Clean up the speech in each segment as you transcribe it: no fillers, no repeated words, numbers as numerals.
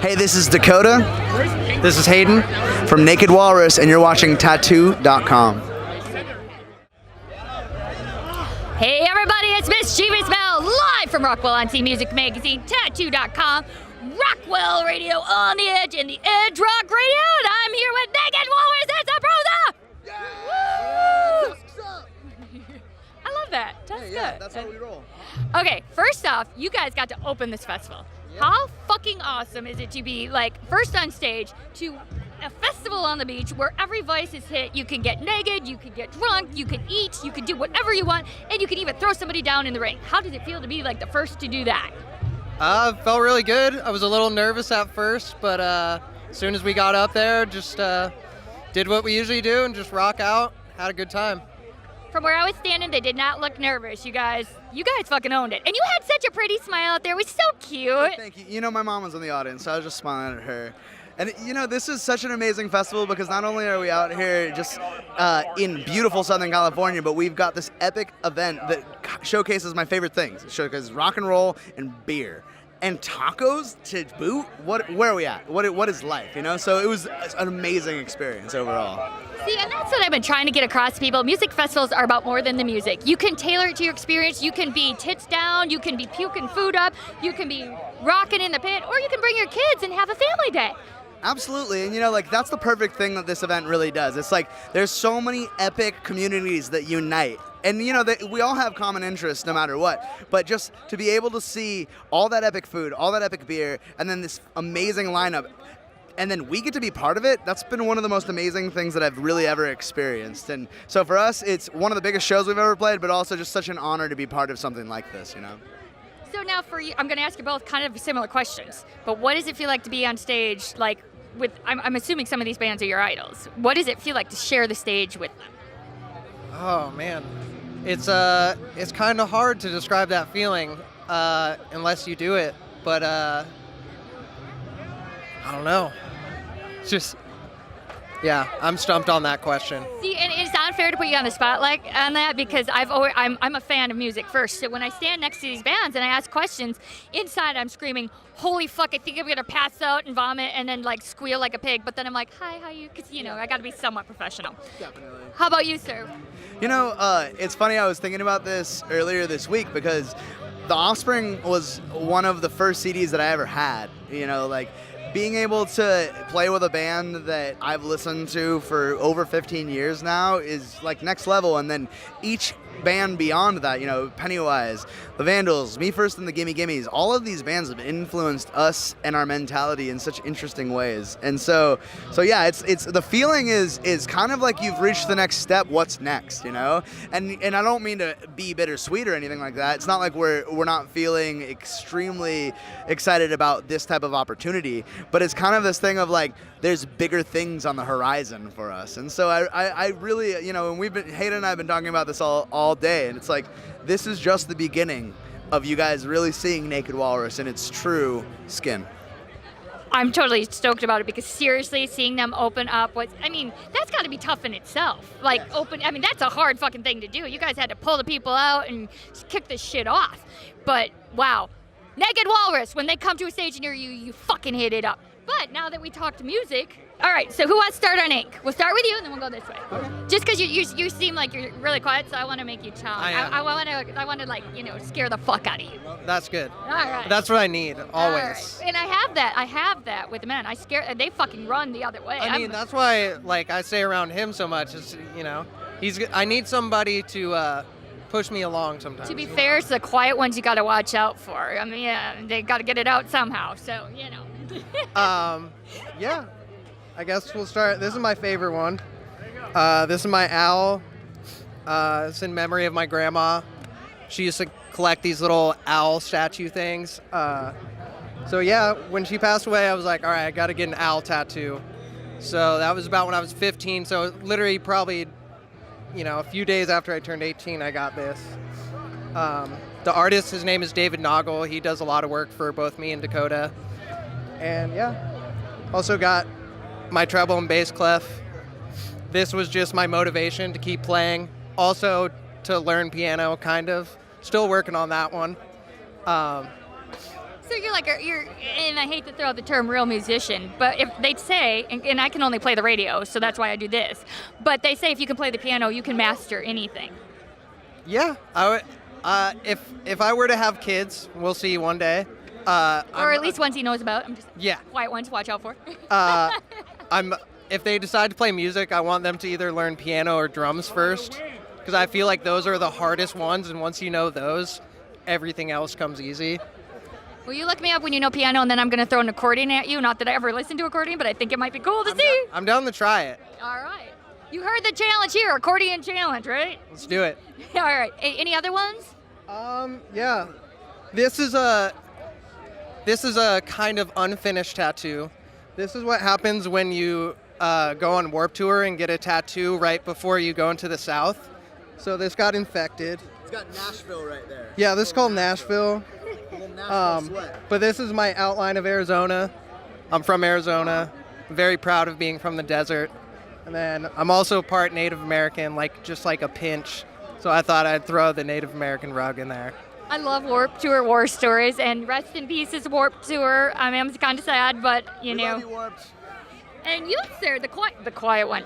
Hey, this is Dakota. This is Hayden. From Naked Walrus, and you're watching Tattoo.com. Hey everybody, it's Mischievous Mel, live from Rockwell on T Music Magazine, Tattoo.com, Rockwell Radio on the Edge, and the Edge Rock Radio, and I'm here with Naked Walrus and Sabroso! Woo! I love that. That's good. That's how we roll. Okay, first off, you guys got to open this festival. Yeah. How fucking awesome is it to be like first on stage to a festival on the beach where every vice is hit? You can get naked, you can get drunk, you can eat, you can do whatever you want, and you can even throw somebody down in the ring. How does it feel to be like the first to do that? Felt really good. I was a little nervous at first, but as soon as we got up there, just did what we usually do and just rock out. Had a good time. From where I was standing, they did not look nervous. You guys fucking owned it. And you had such a pretty smile out there. It was so cute. Thank you. You know, my mom was in the audience, so I was just smiling at her. And, you know, this is such an amazing festival because not only are we out here just in beautiful Southern California, but we've got this epic event that showcases my favorite things. It showcases rock and roll and beer. And tacos to boot? Where are we at? What is life, you know? So it was an amazing experience overall. See, and that's what I've been trying to get across to people. Music festivals are about more than the music. You can tailor it to your experience. You can be tits down, you can be puking food up, you can be rocking in the pit, or you can bring your kids and have a family day. Absolutely, and you know, like that's the perfect thing that this event really does. It's like there's so many epic communities that unite. And you know, we all have common interests no matter what, but just to be able to see all that epic food, all that epic beer, and then this amazing lineup, and then we get to be part of it, that's been one of the most amazing things that I've really ever experienced. And so for us, it's one of the biggest shows we've ever played, but also just such an honor to be part of something like this, you know? So now for you, I'm gonna ask you both kind of similar questions, but what does it feel like to be on stage, like with, I'm assuming some of these bands are your idols. What does it feel like to share the stage with them? Oh man, it's kind of hard to describe that feeling unless you do it. But I don't know. It's just, yeah, I'm stumped on that question. See, and it's unfair to put you on the spotlight on that because I'm a fan of music first. So when I stand next to these bands and I ask questions, inside I'm screaming, "Holy fuck! I think I'm gonna pass out and vomit and then like squeal like a pig." But then I'm like, "Hi, how you?" Because you know I got to be somewhat professional. Definitely. How about you, sir? You know, it's funny. I was thinking about this earlier this week because The Offspring was one of the first CDs that I ever had. You know, like being able to play with a band that I've listened to for over 15 years now is like next level. And then each band beyond that, you know, Pennywise, The Vandals, Me First and the Gimme Gimmes, all of these bands have influenced us and our mentality in such interesting ways. And so yeah, it's the feeling is kind of like you've reached the next step. What's next, you know? And I don't mean to be bittersweet or anything like that. It's not like we're not feeling extremely excited about this type of opportunity, but it's kind of this thing of like there's bigger things on the horizon for us. And so I really, you know, and Hayden and I have been talking about this all day, and it's like this is just the beginning of you guys really seeing Naked Walrus in its true skin. I'm totally stoked about it because seriously, seeing them open up that's got to be tough in itself. Like yes. That's a hard fucking thing to do. You guys had to pull the people out and kick this shit off. But wow, Naked Walrus, when they come to a stage near you, you fucking hit it up. But now that we talked music, all right, so who wants to start on ink? We'll start with you, and then we'll go this way. Okay. Just because you seem like you're really quiet, so I want to make you talk. I want to like, you know, scare the fuck out of you. Well, that's good. All right. That's what I need, always. Right. And I have that with the men. They fucking run the other way. I mean, that's why, like, I stay around him so much. Is, you know, I need somebody to push me along sometimes. To be fair, it's the quiet ones you got to watch out for. I mean, yeah, they got to get it out somehow. So, you know. Yeah. I guess we'll start. This is my favorite one. This is my owl. It's in memory of my grandma. She used to collect these little owl statue things. So yeah, when she passed away, I was like, all right, I got to get an owl tattoo. So that was about when I was 15. So literally probably, you know, a few days after I turned 18, I got this. The artist, his name is David Noggle. He does a lot of work for both me and Dakota. And yeah, also got my treble and bass clef. This was just my motivation to keep playing. Also to learn piano, kind of. Still working on that one. So you're, and I hate to throw out the term real musician, but if they'd say, and I can only play the radio, so that's why I do this, but they say if you can play the piano, you can master anything. Yeah, I would. If I were to have kids, we'll see one day. Or at least ones he knows about. I'm just Yeah. quiet ones to watch out for. If they decide to play music, I want them to either learn piano or drums first, because I feel like those are the hardest ones, and once you know those, everything else comes easy. Will you look me up when you know piano, and then I'm going to throw an accordion at you? Not that I ever listened to accordion, but I think it might be cool to see. I'm down to try it. All right. You heard the challenge here, accordion challenge, right? Let's do it. All right. Any other ones? Yeah. This is a kind of unfinished tattoo. This is what happens when you go on Warped Tour and get a tattoo right before you go into the South. So this got infected. It's got Nashville right there. Yeah, this is called Nashville. A little Nashville sweat. But this is my outline of Arizona. I'm from Arizona. I'm very proud of being from the desert. And then I'm also part Native American, just like a pinch. So I thought I'd throw the Native American rug in there. I love Warped Tour war stories, and rest in peace is Warped Tour. I mean, I'm kind of sad, but you know. Love you, Warped. And you, sir, the quiet one.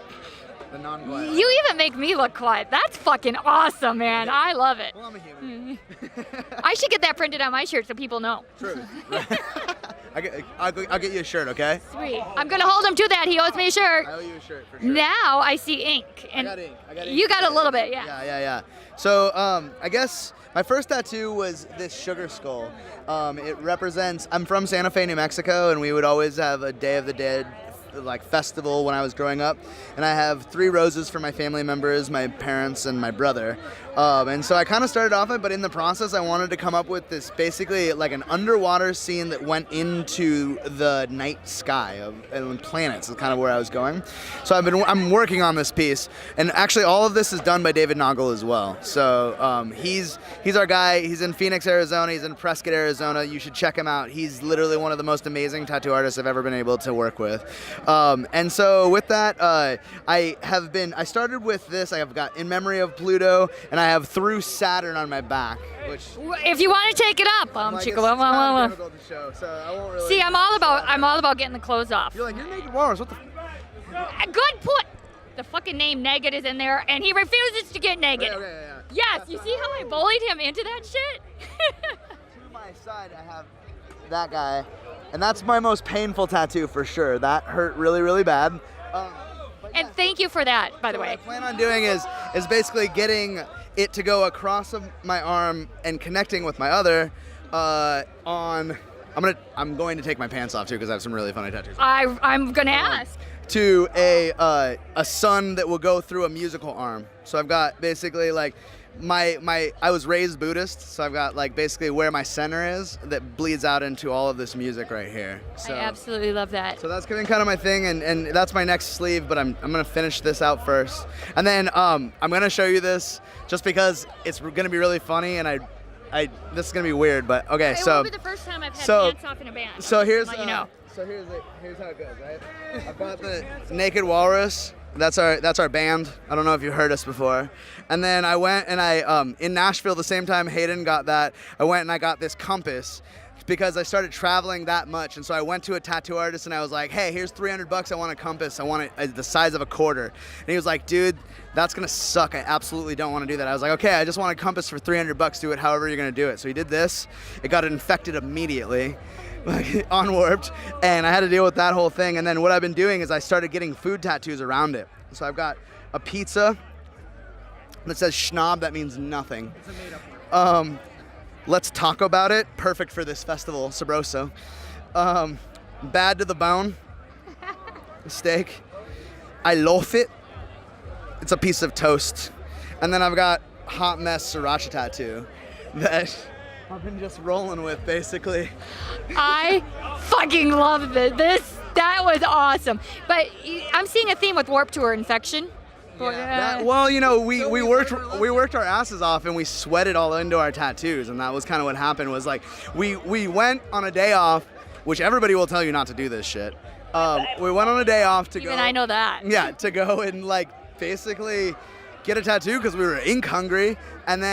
The non-quiet. You even make me look quiet. That's fucking awesome, man. I love it. Well, I'm a human. I should get that printed on my shirt so people know. True. I'll get you a shirt, okay? Sweet. I'm gonna hold him to that. He owes me a shirt. I owe you a shirt for sure. Now I see ink. And I got ink. you got a little bit, yeah. Yeah. So I guess my first tattoo was this sugar skull. It represents, I'm from Santa Fe, New Mexico, and we would always have a Day of the Dead festival when I was growing up, and I have 3 roses for my family members, my parents, and my brother. And so I kind of started off it, but in the process I wanted to come up with this basically like an underwater scene that went into the night sky and planets is kind of where I was going. So I'm working on this piece, and actually all of this is done by David Noggle as well. So he's our guy. He's in Phoenix, Arizona. He's in Prescott, Arizona. You should check him out. He's literally one of the most amazing tattoo artists I've ever been able to work with. And so with that, I started with this. I have got In Memory of Pluto, and I have Through Saturn on my back. Which if you want to take it up, Chico. It's kind of difficult to show, so I won't really. See, I'm all about getting the clothes off. You're naked walrus. What the? Good put. The fucking name Naked is in there, and he refuses to get naked. Okay. Yes, you see how I bullied him into that shit? To my side, I have that guy, and that's my most painful tattoo for sure. That hurt really, really bad. And thank you for that, by the way. What I plan on doing is basically getting it to go across of my arm and connecting with my other I'm going to take my pants off too because I have some really funny tattoos. I'm gonna ask. To a sun that will go through a musical arm. So I've got basically like I was raised Buddhist, so I've got like basically where my center is that bleeds out into all of this music right here. So, I absolutely love that. So that's kind of my thing, and that's my next sleeve, but I'm gonna finish this out first. And then I'm gonna show you this just because it's gonna be really funny, and this is gonna be weird, but okay. It So will be the first time I've had pants off in a band. So here's let you know. So here's how it goes, right? I've got the Naked Walrus. That's our band. I don't know if you heard us before. And then I went and in Nashville the same time Hayden got that, I went and I got this compass because I started traveling that much. And so I went to a tattoo artist and I was like, hey, here's $300. I want a compass. I want it the size of a quarter. And he was like, dude, that's gonna suck. I absolutely don't want to do that. I was like, okay, I just want a compass for $300. Do it however you're gonna do it. So he did this. It got infected immediately. Like on Warped, and I had to deal with that whole thing. And then what I've been doing is I started getting food tattoos around it. So I've got a pizza that says schnob. That means nothing. It's a made-up word. Let's talk about it. Perfect for this festival, Sabroso. Bad to the bone. Steak. I loaf it. It's a piece of toast. And then I've got hot mess sriracha tattoo that I've been just rolling with, basically. I fucking love this. That was awesome. But I'm seeing a theme with Warped Tour infection. Well, you know, we worked our asses off and we sweated all into our tattoos, and that was kind of what happened. Was like we went on a day off, which everybody will tell you not to do this shit. We went on a day off to go. Even I know that. Yeah, to go and like basically get a tattoo because we were ink hungry. And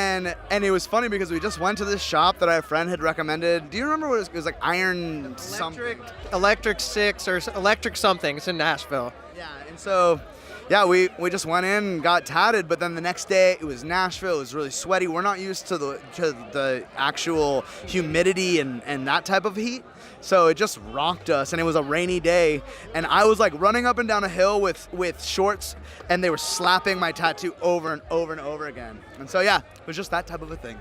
it was funny because we just went to this shop that our friend had recommended. Do you remember what it was like Iron something? Electric 6 or Electric something. It's in Nashville. Yeah, and so, yeah, we just went in and got tatted, but then the next day it was Nashville. It was really sweaty. We're not used to the actual humidity and that type of heat, so it just rocked us. And it was a rainy day, and I was like running up and down a hill with shorts, and they were slapping my tattoo over and over and over again. And so yeah, it was just that type of a thing.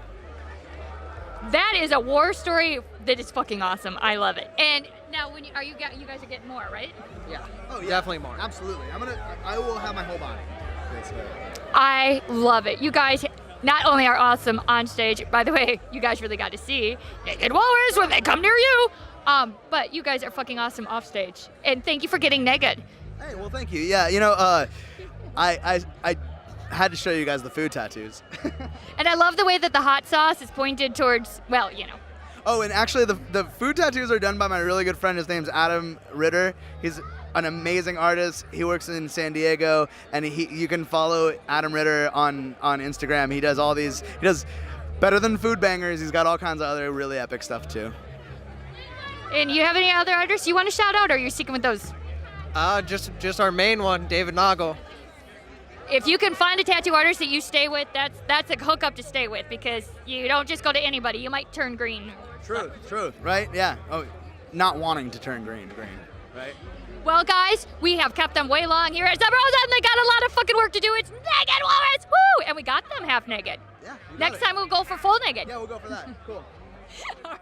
That is a war story that is fucking awesome. I love it. And now, you guys are getting more, right? Yeah. Oh yeah, Definitely more. Absolutely. I will have my whole body. I love it. You guys not only are awesome on stage, by the way, you guys really got to see Naked Walrus when they come near you, but you guys are fucking awesome off stage. And thank you for getting naked. Hey, well, thank you. Yeah, I had to show you guys the food tattoos. And I love the way that the hot sauce is pointed towards, Oh, and actually the food tattoos are done by my really good friend. His name's Adam Ritter. He's an amazing artist. He works in San Diego, and you can follow Adam Ritter on Instagram. He does better than food bangers. He's got all kinds of other really epic stuff too. And you have any other artists you want to shout out, or are you sticking with those? Just our main one, David Noggle. If you can find a tattoo artist that you stay with, that's a hookup to stay with, because you don't just go to anybody. You might turn green. True, right? Yeah. Oh, not wanting to turn green, right? Well, guys, we have kept them way long here at Sabroso, and they got a lot of fucking work to do. It's Naked Walrus, woo! And we got them half naked. Yeah. Next time we'll go for full naked. Yeah, we'll go for that. Cool. All right.